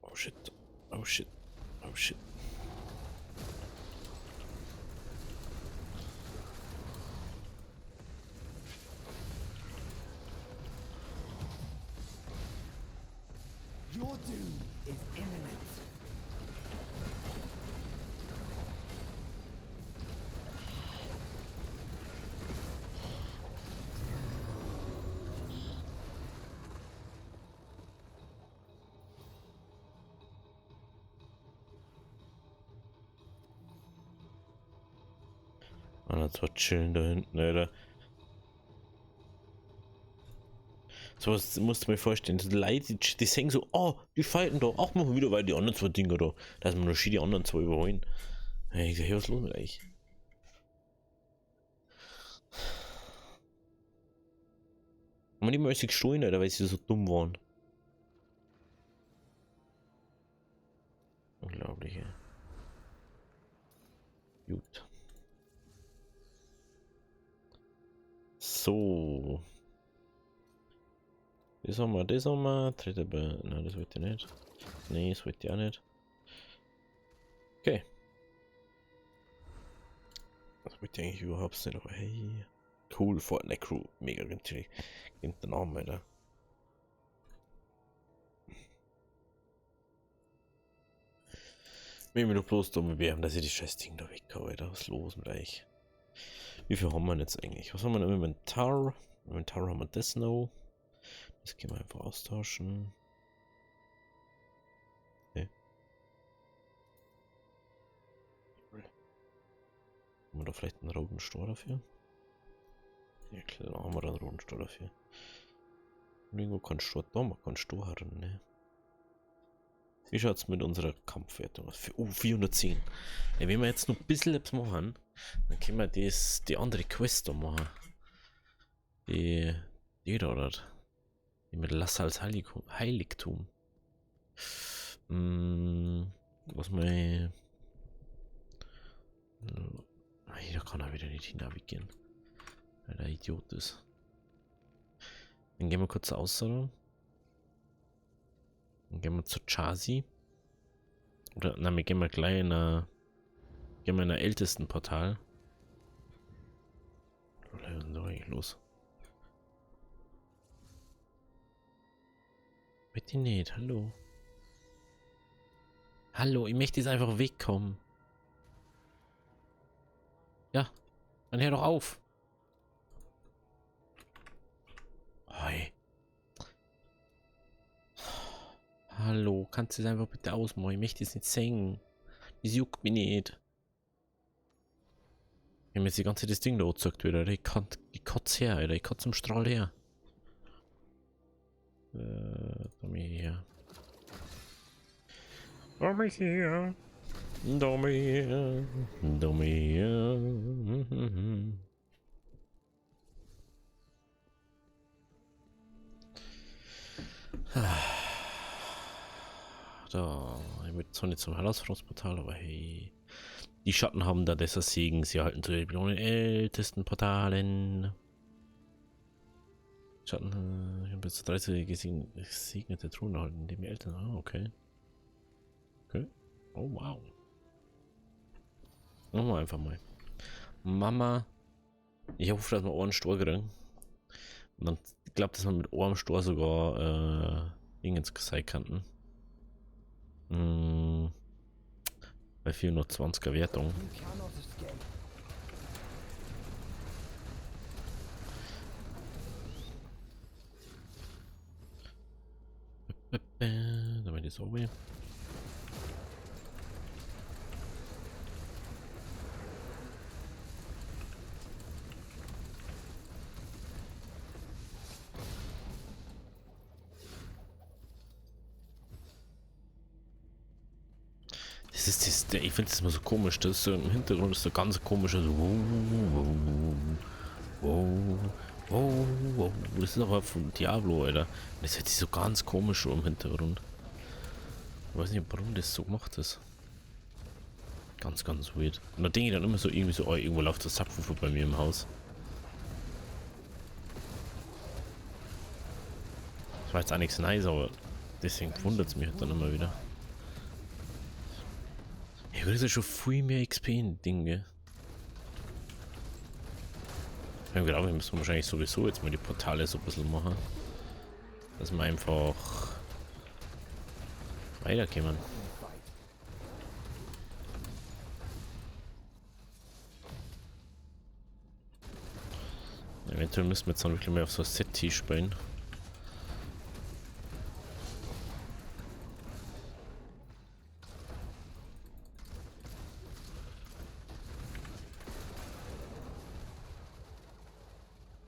Oh shit, oh shit, oh shit. Your doom is imminent. Einer zwar chillen da hinten, Alter. So was musst du mir vorstellen. Die Leute, die sagen so, oh, die fighten da. Ach, machen wir wieder weiter die anderen zwei Dinger da. Dass wir noch schön die anderen zwei überholen. Ich sag, hey, was ist los mit euch? Man nicht mal alles gestohlen, Alter, weil sie so dumm waren. Unglaublich, ja. Gut. So. Das haben wir, das haben wir. Dritte nein, das wollte ich nicht. Nee, das wollte ich auch nicht. Okay. Das wollte ich eigentlich überhaupt nicht, aber hey. Cool, Fortnite Crew. Mega günstig. Nimmt den Namen, Alter. Ich will mich nur bloß dumm bewerben, dass ich die scheiß Ding da weg habe, Alter. Was ist los mit euch? Wie viel haben wir denn jetzt eigentlich? Was haben wir im Inventar? Im Inventar haben wir das noch. Das können wir einfach austauschen. Okay. Haben wir da vielleicht einen roten Stor dafür? Ja klar, da haben wir einen roten Stor dafür. Und irgendwo kann Stor, da man kann Stor haben, ne? Wie schaut es mit unserer Kampfwertung aus? 410. Ja, wenn wir jetzt noch ein bisschen etwas machen, dann können wir die andere Quest da machen. Die da. Die mit Lassals Heiligtum. Was mein... Da kann er wieder nicht hinavigieren. Weil der Idiot ist. Dann gehen wir kurz außer. Dann gehen wir zu Chasi. Oder, nein, wir gehen mal gleich in ein ältesten Portal. Was ist denn da eigentlich los? Bitte nicht, hallo. Hallo, ich möchte jetzt einfach wegkommen. Ja, dann hör doch auf. Hi. Hallo, kannst du es einfach bitte ausmachen? Ich möchte es nicht singen. Das juckt mich nicht. Wenn mir jetzt die ganze Zeit das Ding da angezeigt wird, Alter. Ich kotze her, Alter. Ich kotze im Strahl her. Komm her. Komm her. Komm her. Komm her. Da, ich bin zwar nicht zum Herausforderungsportal, aber hey. Die Schatten haben da das Segen, sie erhalten zu den ältesten Portalen. Schatten, ich habe bis zu 30 gesegnete Truhen erhalten, die mir Eltern. Ah, okay. Okay. Oh, wow. Machen wir einfach mal. Mama. Ich hoffe, dass wir Ohrenstor kriegen. Und dann, ich glaube, dass man mit Ohrenstor sogar Dingens sein kann. Bei 420er Wertung. Da war die Zombie. Ich finde es immer so komisch, das ist so im Hintergrund ist so ganz komisch, so das ist aber von Diablo, Alter. Das hört sich so ganz komisch im Hintergrund. Ich weiß nicht, warum das so gemacht ist. Ganz, ganz weird. Und da denke ich dann immer so irgendwie so, oh, irgendwo läuft das Subwoofer bei mir im Haus. Das war jetzt auch nichts nice, aber deswegen wundert es mich halt dann immer wieder. Ja, das ist ja schon viel mehr XP in Dinge. Ich habe gedacht, wir müssen wahrscheinlich sowieso jetzt mal die Portale so ein bisschen machen. Dass wir einfach weiterkommen. Eventuell müssen wir jetzt dann wirklich mal auf so ein Set-T spielen.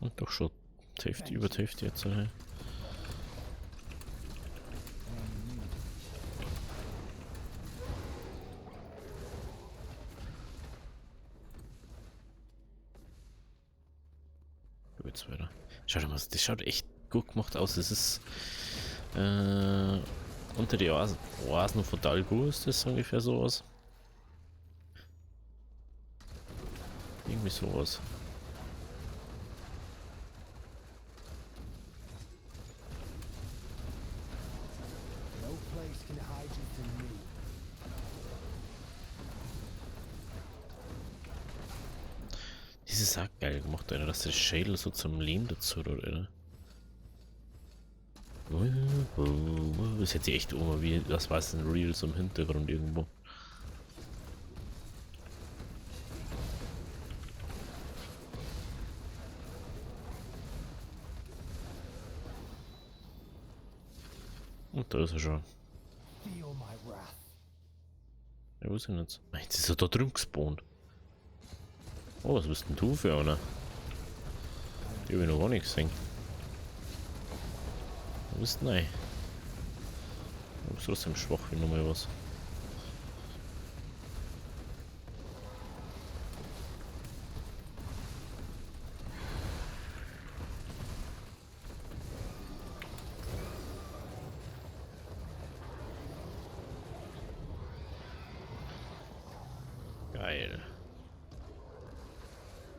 Und doch schon Hälfte, über die Hälfte jetzt. jetzt weiter. Schaut mal, das schaut echt gut gemacht aus. Das ist unter die Oasen von Dalgo ist das ungefähr sowas. Irgendwie sowas. No place can hide you from me. Das ist auch geil gemacht, Alter, dass der Schädel so zum Leben dazu, oder? Das hätte ich echt immer wie, das war ein Reels im Hintergrund irgendwo. Und da ist er schon. Feel my wrath. Ja, wo ist er jetzt? Jetzt ist er da drüben gespawnt. Oh, was bist denn du für einer? Die habe ich noch gar nicht gesehen. Du bist nein. Du bist trotzdem schwach wie nochmal was. Geil.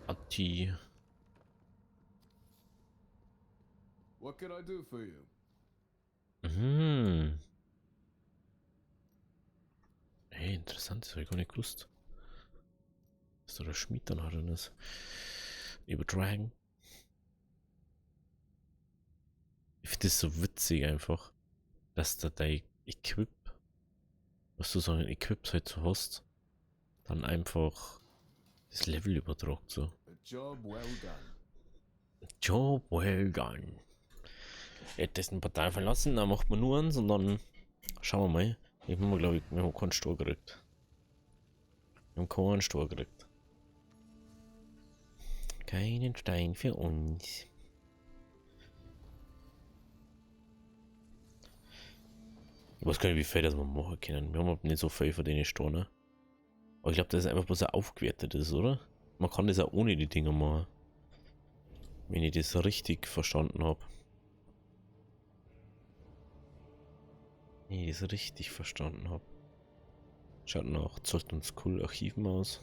Atti. What can I do for you? Mhm. Hey, interessant, das habe ich gar nicht gewusst. Dass da der Schmied dann drin ist. Übertragen. Ich finde das so witzig einfach, dass da dein Equip, was du so ein Equip halt so hast, dann einfach das Level übertragt so. A job well done. Job well done. Er hat das ein Portal verlassen, dann macht man nur eins und dann schauen wir mal. Ich habe glaube ich, wir haben keinen Stor gekriegt. Wir haben keinen Stor gekriegt. Keinen Stein für uns. Ich weiß gar nicht, wie viel das wir machen können. Wir haben nicht so viel von denen Stor, ne? Aber ich glaube, das ist einfach bloß aufgewertet ist, oder? Man kann das auch ohne die Dinger machen. Wenn ich das richtig verstanden habe. Wenn ich das richtig verstanden habe. Schaut nach Zolt und Skull Archiven aus.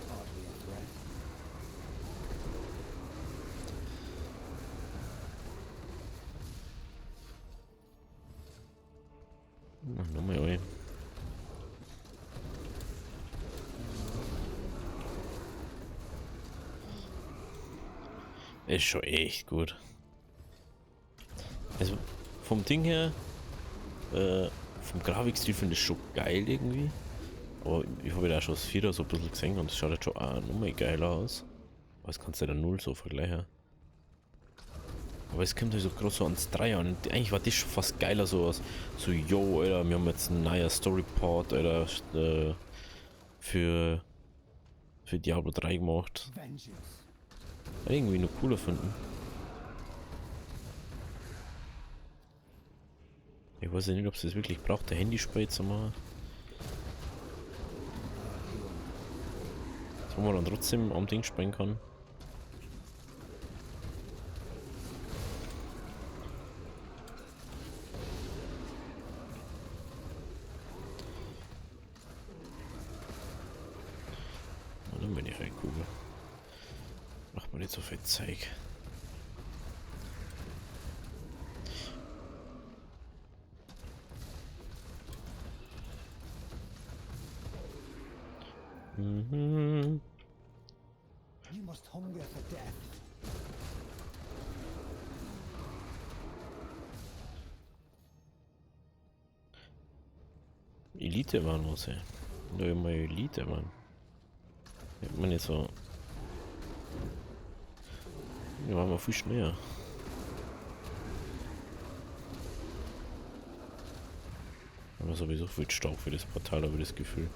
Hardly a threat. Nochmal ein. Ist schon echt gut. Also vom Ding her, vom Grafikstil finde ich schon geil irgendwie. Aber ich habe ja auch schon das 4er so ein bisschen gesehen und es schaut jetzt schon auch nochmal geiler aus. Aber das kannst du ja 0 so vergleichen. Aber es kommt halt so groß so ans 3 an. Und eigentlich war das schon fast geiler so aus. So, yo, Alter, wir haben jetzt ein neuer Storyport, Alter, für Diablo 3 gemacht. Vengeance. Irgendwie nur cooler finden. Ich weiß ja nicht, ob es das wirklich braucht, der Handyspray zu machen. Wo man dann trotzdem am Ding springen kann. Und dann bin ich halt Kugel. Macht man nicht so viel Zeug. Mhm. You must hunger for death. Elite waren was, ey. Da immer Elite waren. Hätte man nicht so. Ja, waren wir viel schneller. Aber sowieso viel Staub für das Portal, habe ich das Gefühl.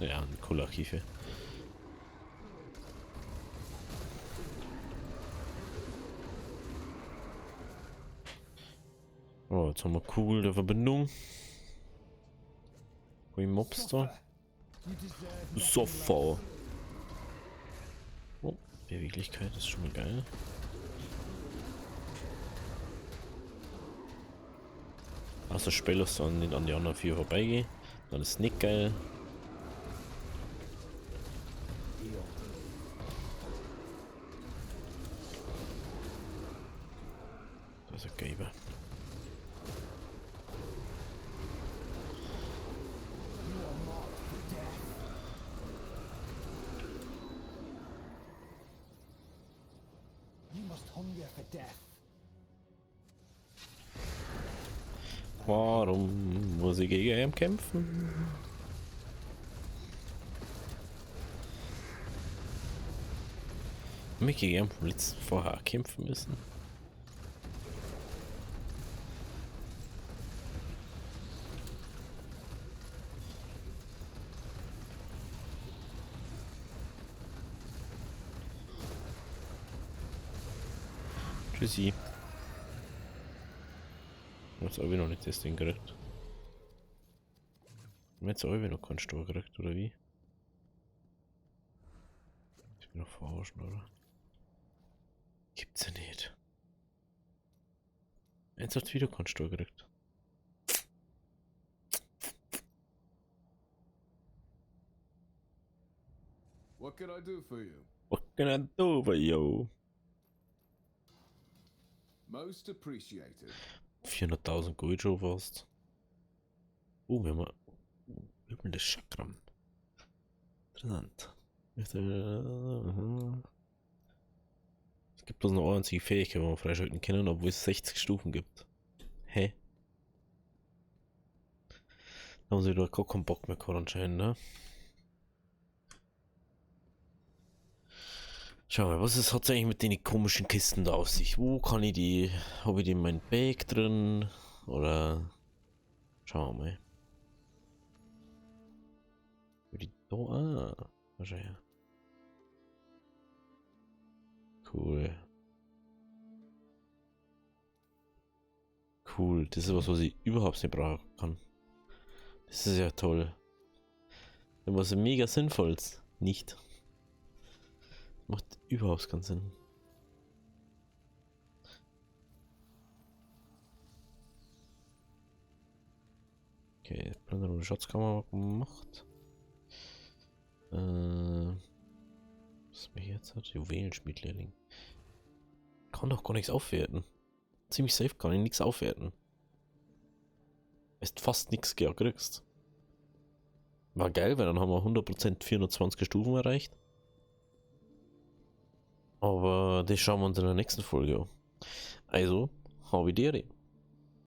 Ja, ein cooler Archive. Oh, jetzt haben wir Kugel der Verbindung. Wie Mobs da? You deserve nothing Sofa. Oh, Beweglichkeit ist schon mal geil. Also Spielos an die anderen 4 vorbeigehen. Dann ist nicht geil. Das ist ein Gaber. You must hunger for death. Warum muss ich gegen ihn kämpfen? Mich gegen ihn vom letzten vorher kämpfen müssen. Tschüssi. Jetzt habe ich noch nicht das Ding gekriegt. Jetzt habe ich noch keinen Stor gekriegt, oder wie? Ich bin noch verarschen, oder? Gibt's ja nicht. Jetzt hat wieder keinen Stor gekriegt. What can I do for you? What can I do for you? Most appreciated. 400.000 Gold schon fast. Oh, wir haben das Chakram. Interessant. Es gibt bloß noch eine einzige Fähigkeit, die wir freischalten können, obwohl es 60 Stufen gibt. Hä? Da haben sie wieder gar keinen Bock mehr gehabt anscheinend, ne? Schau mal, was hat es eigentlich mit den komischen Kisten da auf sich? Wo kann ich die? Habe ich die in meinem Bag drin? Oder? Schauen wir mal. Die da? Ah, schau her. Cool. Cool, das ist was ich überhaupt nicht brauchen kann. Das ist ja toll. Was mega sinnvolles. Nicht. Macht überhaupt keinen Sinn. Okay, Plünderung der Schatzkammer gemacht. Was mir jetzt hat? Juwelenschmiedlehrling. Kann doch gar nichts aufwerten. Ziemlich safe kann ich nichts aufwerten. Ist fast nichts kriegst. War geil, weil dann haben wir 100% 420 Stufen erreicht. Aber das schauen wir uns in der nächsten Folge an. Also, habe ich dir.